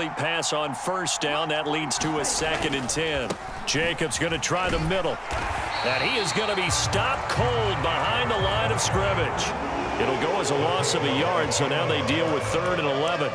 Pass on first down. That leads to a 2nd and 10. Jacobs going to try the middle. And he is going to be stopped cold behind the line of scrimmage. It'll go as a loss of a yard, so now they deal with 3rd and 11.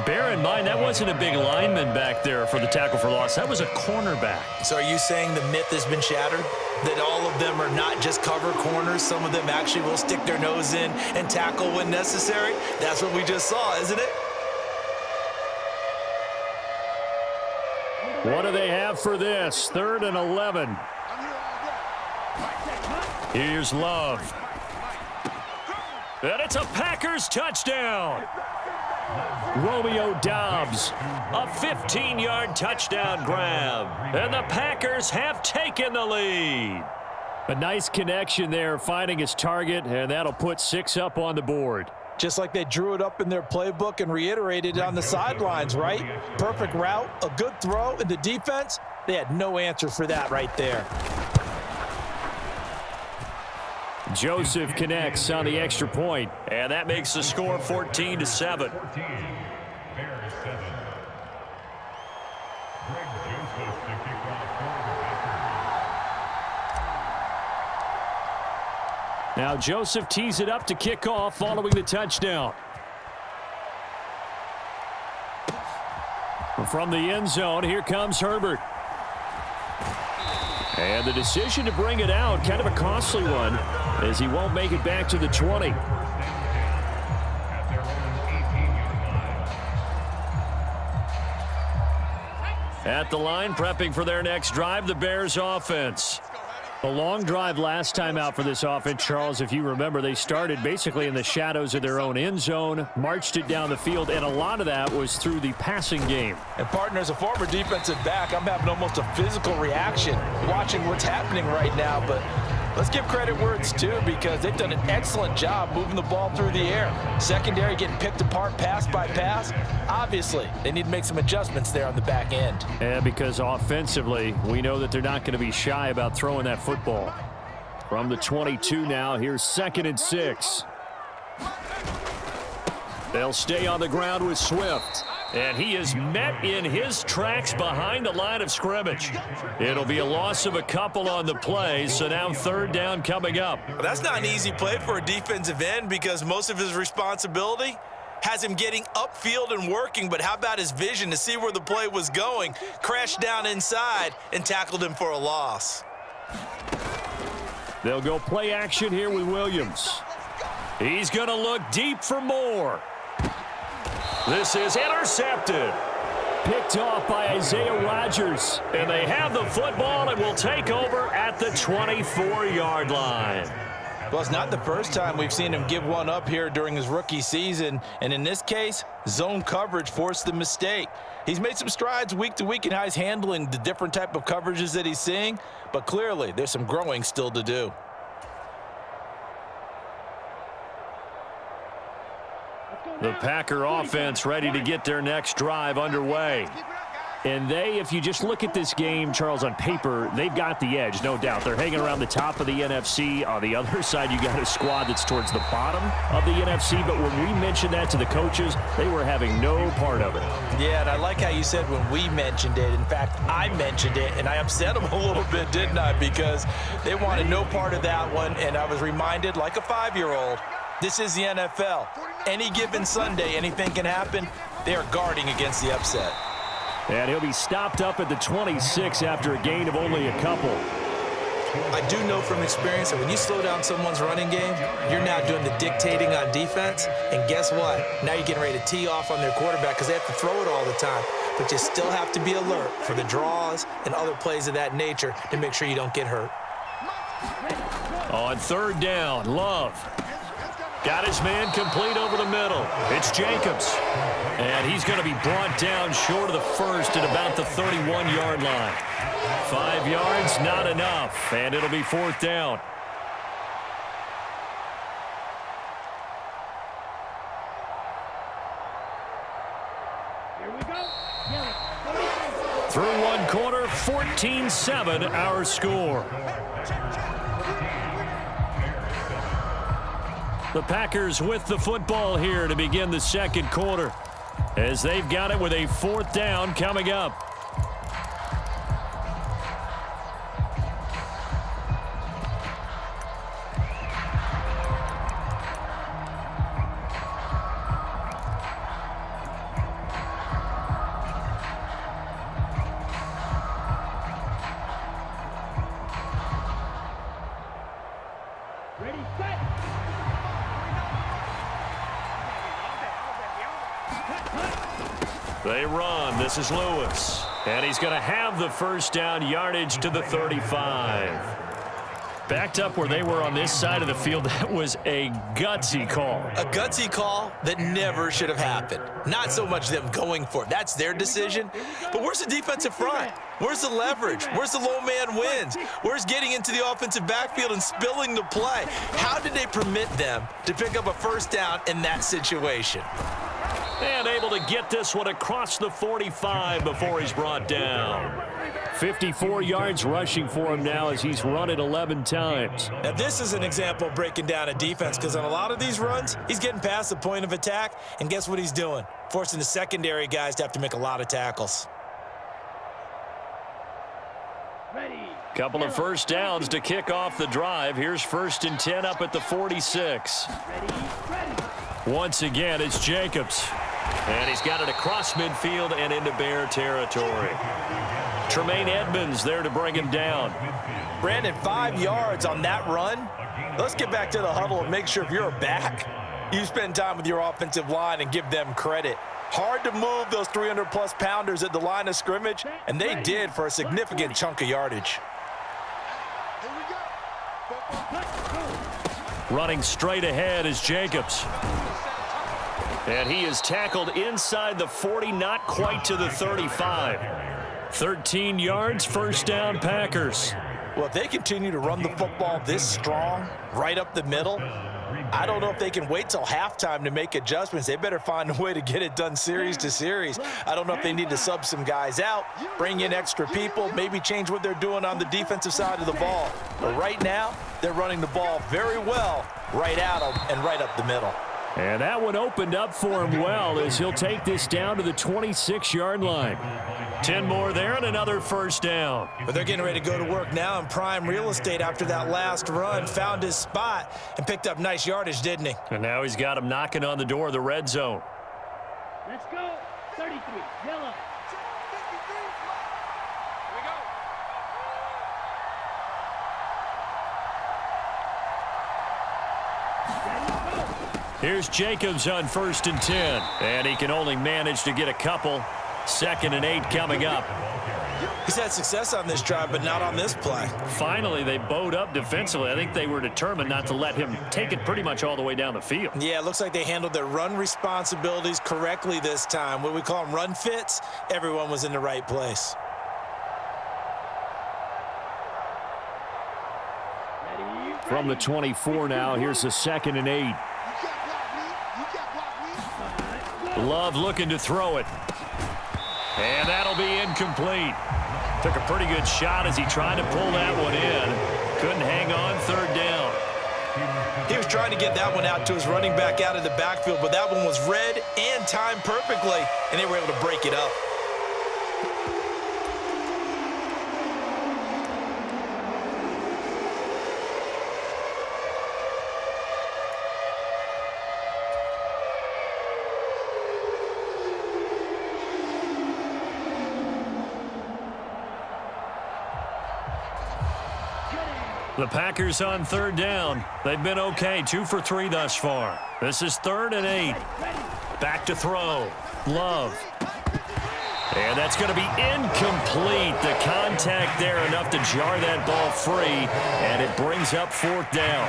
Bear in mind, that wasn't a big lineman back there for the tackle for loss. That was a cornerback. So are you saying the myth has been shattered? That all of them are not just cover corners? Some of them actually will stick their nose in and tackle when necessary? That's what we just saw, isn't it? What do they have for this? 3rd and 11. Here's Love. And it's a Packers touchdown. Romeo Doubs, a 15-yard touchdown grab. And the Packers have taken the lead. A nice connection there, finding his target, and that'll put 6 up on the board. Just like they drew it up in their playbook and reiterated it on the sidelines, right? Perfect route, a good throw, and the defense, they had no answer for that right there. Joseph connects on the extra point, and that makes the score 14-7. Now Joseph tees it up to kick off following the touchdown. From the end zone, here comes Herbert. And the decision to bring it out, kind of a costly one, as he won't make it back to the 20. At the line, prepping for their next drive, the Bears offense. A long drive last time out for this offense, Charles. If you remember, they started basically in the shadows of their own end zone, marched it down the field, and a lot of that was through the passing game. And, partner, as a former defensive back, I'm having almost a physical reaction watching what's happening right now. But let's give credit where it's due, because they've done an excellent job moving the ball through the air. Secondary getting picked apart pass by pass. Obviously, they need to make some adjustments there on the back end. And because offensively, we know that they're not going to be shy about throwing that football. From the 22 now, here's 2nd and 6. They'll stay on the ground with Swift. And he is met in his tracks behind the line of scrimmage. It'll be a loss of a couple on the play, so now 3rd down coming up. Well, that's not an easy play for a defensive end, because most of his responsibility has him getting upfield and working, but how about his vision to see where the play was going? Crashed down inside and tackled him for a loss. They'll go play action here with Williams. He's going to look deep for more. This is intercepted. Picked off by Isaiah Rodgers. And they have the football and will take over at the 24-yard line. Well, it's not the first time we've seen him give one up here during his rookie season. And in this case, zone coverage forced the mistake. He's made some strides week to week in how he's handling the different type of coverages that he's seeing. But clearly, there's some growing still to do. The Packer offense ready to get their next drive underway. And they, if you just look at this game, Charles, on paper, they've got the edge, no doubt. They're hanging around the top of the NFC. On the other side, you got a squad that's towards the bottom of the NFC. But when we mentioned that to the coaches, they were having no part of it. Yeah, and I like how you said when we mentioned it. In fact, I mentioned it, and I upset them a little bit, didn't I? Because they wanted no part of that one, and I was reminded, like a 5-year-old, this is the NFL. Any given Sunday, anything can happen. They are guarding against the upset. And he'll be stopped up at the 26 after a gain of only a couple. I do know from experience that when you slow down someone's running game, you're now doing the dictating on defense. And guess what? Now you're getting ready to tee off on their quarterback because they have to throw it all the time. But you still have to be alert for the draws and other plays of that nature to make sure you don't get hurt. On 3rd down, Love. Got his man complete over the middle. It's Jacobs. And he's going to be brought down short of the first at about the 31-yard line. 5 yards, not enough. And it'll be 4th down. Here we go. Through one quarter, 14-7 our score. The Packers with the football here to begin the 2nd quarter. as they've got it with a 4th down coming up. Ready, set. They run. This is Lewis. And he's going to have the first down, yardage to the 35. Backed up where they were on this side of the field. That was a gutsy call. A gutsy call that never should have happened. Not so much them going for it. That's their decision. But where's the defensive front? Where's the leverage? Where's the low man wins? Where's getting into the offensive backfield and spilling the play? How did they permit them to pick up a first down in that situation? And able to get this one across the 45 before he's brought down. 54 yards rushing for him now as he's run it 11 times. Now this is an example of breaking down a defense, because on a lot of these runs, he's getting past the point of attack, and guess what he's doing? Forcing the secondary guys to have to make a lot of tackles. Ready. Couple of first downs to kick off the drive. Here's 1st and 10 up at the 46. Ready. Once again, it's Jacobs. And he's got it across midfield and into Bear territory. Tremaine Edmonds there to bring him down. Brandon, 5 yards on that run. Let's get back to the huddle and make sure if you're a back, you spend time with your offensive line and give them credit. Hard to move those 300-plus pounders at the line of scrimmage, and they did for a significant chunk of yardage. Running straight ahead is Jacobs. And he is tackled inside the 40, not quite to the 35. 13 yards, first down, Packers. Well, if they continue to run the football this strong, right up the middle, I don't know if they can wait till halftime to make adjustments. They better find a way to get it done series to series. I don't know if they need to sub some guys out, bring in extra people, maybe change what they're doing on the defensive side of the ball. But right now, they're running the ball very well right at them and right up the middle. And that one opened up for him well as he'll take this down to the 26-yard line. 10 more there and another first down. But they're getting ready to go to work now in prime real estate after that last run. Found his spot and picked up nice yardage, didn't he? And now he's got him knocking on the door of the red zone. Let's go. 33. Yellow. Here's Jacobs on 1st and 10. And he can only manage to get a couple. 2nd and 8 coming up. He's had success on this drive, but not on this play. Finally, they bowed up defensively. I think they were determined not to let him take it pretty much all the way down the field. Yeah, it looks like they handled their run responsibilities correctly this time. What we call them run fits, everyone was in the right place. From the 24 now, here's the 2nd and 8. Love looking to throw it. And that'll be incomplete. Took a pretty good shot as he tried to pull that one in. Couldn't hang on, 3rd down. He was trying to get that one out to his running back out of the backfield, but that one was read and timed perfectly, and they were able to break it up. The Packers on 3rd down. They've been okay, 2 for 3 thus far. This is 3rd and 8. Back to throw. Love. And that's going to be incomplete. The contact there enough to jar that ball free, and it brings up 4th down.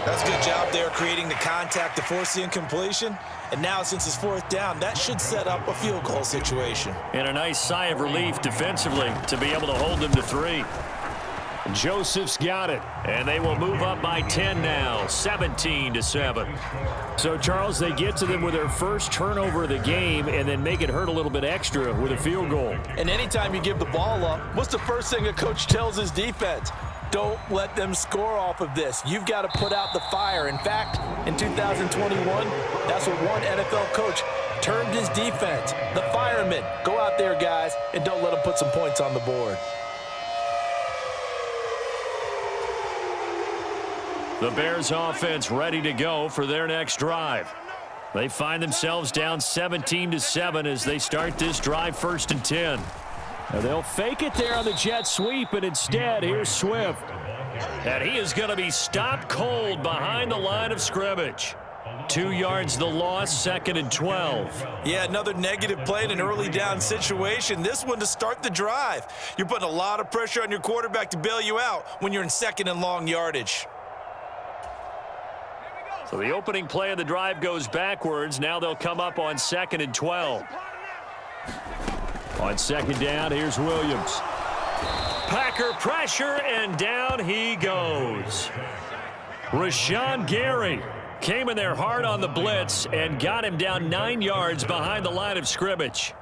That's a good job there creating the contact to force the incompletion. And now since it's 4th down, that should set up a field goal situation. And a nice sigh of relief defensively to be able to hold them to 3. Joseph's got it, and they will move up by 10 now, 17-7. So, Charles, they get to them with their first turnover of the game and then make it hurt a little bit extra with a field goal. And anytime you give the ball up, what's the first thing a coach tells his defense? Don't let them score off of this. You've got to put out the fire. In fact, in 2021, that's what one NFL coach termed his defense. The firemen. Go out there, guys, and don't let them put some points on the board. The Bears offense ready to go for their next drive. They find themselves down 17-7 as they start this drive 1st and 10. Now they'll fake it there on the jet sweep, and instead, here's Swift. And he is going to be stopped cold behind the line of scrimmage. 2 yards the loss, 2nd and 12. Yeah, another negative play in an early down situation. This one to start the drive. You're putting a lot of pressure on your quarterback to bail you out when you're in 2nd and long yardage. So the opening play of the drive goes backwards. Now they'll come up on 2nd and 12. On 2nd down, here's Williams. Packer pressure, and down he goes. Rashawn Gary came in there hard on the blitz and got him down 9 yards behind the line of scrimmage.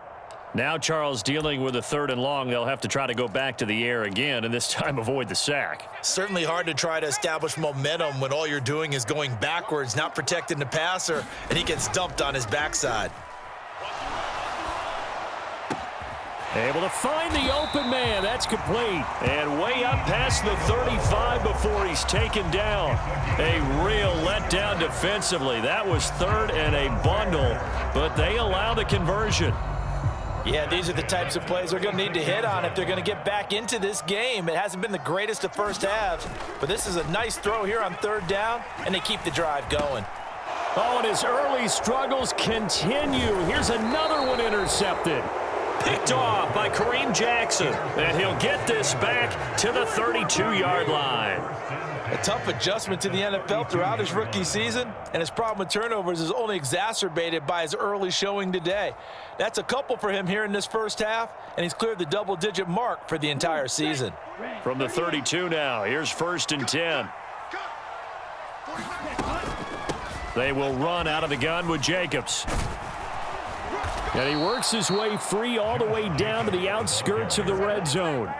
Now Charles dealing with a 3rd and long. They'll have to try to go back to the air again, and this time avoid the sack. Certainly hard to try to establish momentum when all you're doing is going backwards, not protecting the passer, and he gets dumped on his backside. Able to find the open man. That's complete. And way up past the 35 before he's taken down. A real letdown defensively. That was 3rd and a bundle, but they allow the conversion. Yeah, these are the types of plays they're going to need to hit on if they're going to get back into this game. It hasn't been the greatest of first halves, but this is a nice throw here on 3rd down, and they keep the drive going. Oh, and his early struggles continue. Here's another one intercepted. Picked off by Kareem Jackson, and he'll get this back to the 32-yard line. A tough adjustment to the NFL throughout his rookie season, and his problem with turnovers is only exacerbated by his early showing today. That's a couple for him here in this first half, and he's cleared the double-digit mark for the entire season. From the 32 now, here's 1st and 10. They will run out of the gun with Jacobs. And he works his way free all the way down to the outskirts of the red zone.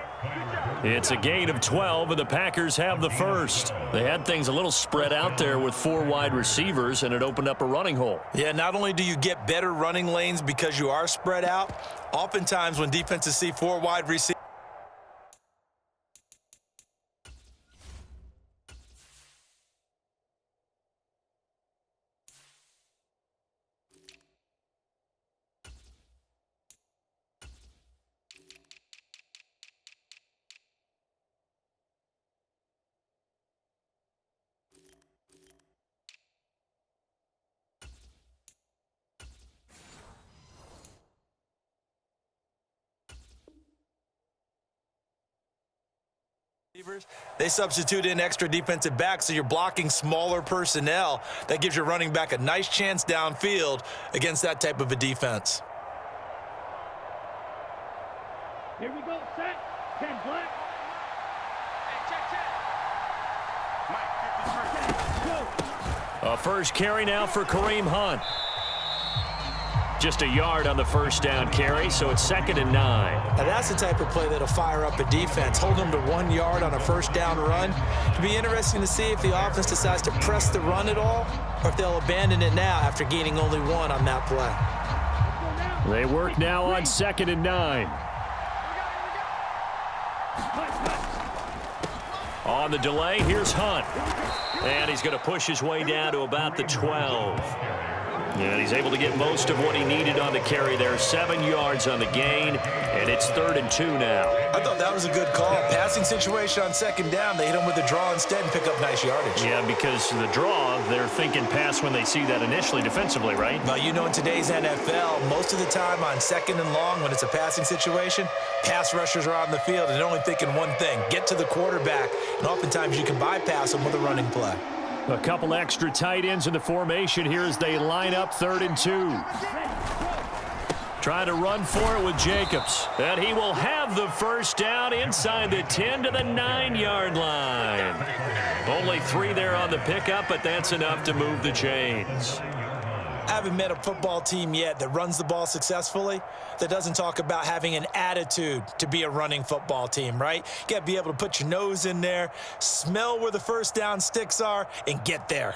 It's a gain of 12, and the Packers have the first. They had things a little spread out there with 4 wide receivers, and it opened up a running hole. Yeah, not only do you get better running lanes because you are spread out, oftentimes when defenses see 4 wide receivers, they substitute in extra defensive backs, so you're blocking smaller personnel. That gives your running back a nice chance downfield against that type of a defense. Here we go, set. 10 black. Hey, check. A first carry now for Kareem Hunt. Just a yard on the first down carry, so it's 2nd and 9. Now that's the type of play that'll fire up a defense. Hold them to 1 yard on a first down run. It'll be interesting to see if the offense decides to press the run at all, or if they'll abandon it now after gaining only 1 on that play. They work now on 2nd and 9. On the delay, here's Hunt. And he's going to push his way down to about the 12. And he's able to get most of what he needed on the carry there. 7 yards on the gain, and it's 3rd and 2 now. I thought that was a good call. Passing situation on 2nd down. They hit him with a draw instead and pick up nice yardage. Yeah, because the draw, they're thinking pass when they see that initially defensively, right? Well, you know, in today's NFL, most of the time on 2nd and long, when it's a passing situation, pass rushers are on the field, and they're only thinking one thing, get to the quarterback. And oftentimes you can bypass them with a running play. A couple extra tight ends in the formation here as they line up 3rd and 2. Trying to run for it with Jacobs. And he will have the first down inside the 10 to the 9-yard line. Only 3 there on the pickup, but that's enough to move the chains. I haven't met a football team yet that runs the ball successfully that doesn't talk about having an attitude to be a running football team, right? You got to be able to put your nose in there, smell where the first down sticks are, and get there.